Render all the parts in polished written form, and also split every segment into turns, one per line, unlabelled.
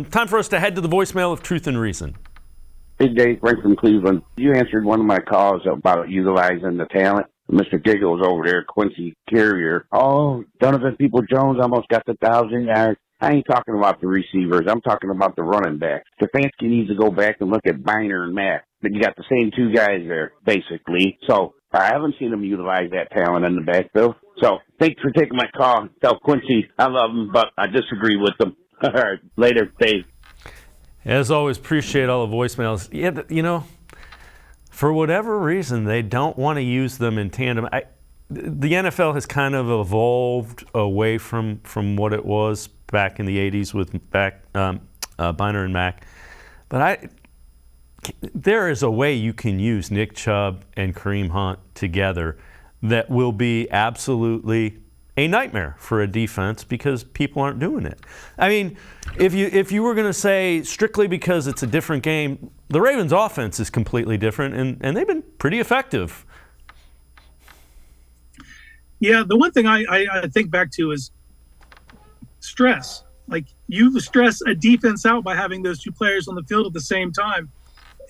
Time for us to head to the voicemail of Truth and Reason.
Hey, Dave, Frank from Cleveland. You answered one of my calls about utilizing the talent. Mr. Giggles over there, Quincy Carrier. Oh, Donovan Peoples-Jones almost got the 1,000 yards. I ain't talking about the receivers. I'm talking about the running backs. Stefanski needs to go back and look at Biner and Mack. But you got the same two guys there, basically. So I haven't seen them utilize that talent in the backfield. So thanks for taking my call. Tell Quincy I love him, but I disagree with him. All right, later, Dave.
As always, appreciate all the voicemails. Yeah, you know, for whatever reason, they don't want to use them in tandem. The NFL has kind of evolved away from what it was back in the 80s with Biner and Mack. But there is a way you can use Nick Chubb and Kareem Hunt together that will be absolutely a nightmare for a defense because people aren't doing it. I mean, if you were going to say strictly because it's a different game, the Ravens' offense is completely different, and they've been pretty effective.
Yeah, the one thing I think back to is stress. Like, you stress a defense out by having those two players on the field at the same time.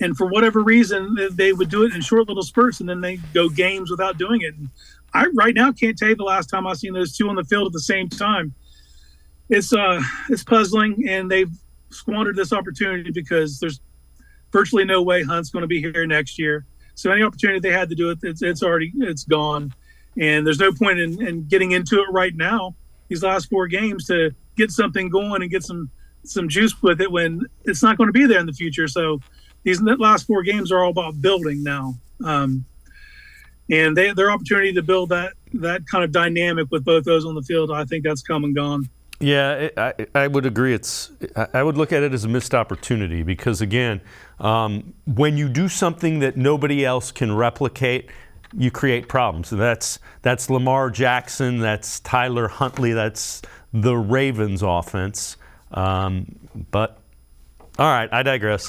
And for whatever reason, they would do it in short little spurts, and then they go games without doing it. And I right now can't tell you the last time I've seen those two on the field at the same time. It's puzzling, and they've squandered this opportunity because there's virtually no way Hunt's going to be here next year. So any opportunity they had to do it, it's gone. And there's no point in getting into it right now, these last 4 games, to get something going and get some juice with it when it's not going to be there in the future. So these last 4 games are all about building now. And their opportunity to build that kind of dynamic with both those on the field, I think that's come and gone.
Yeah, I would agree. I would look at it as a missed opportunity because, again, when you do something that nobody else can replicate, you create problems. That's Lamar Jackson, that's Tyler Huntley, that's the Ravens offense. But, all right, I digress.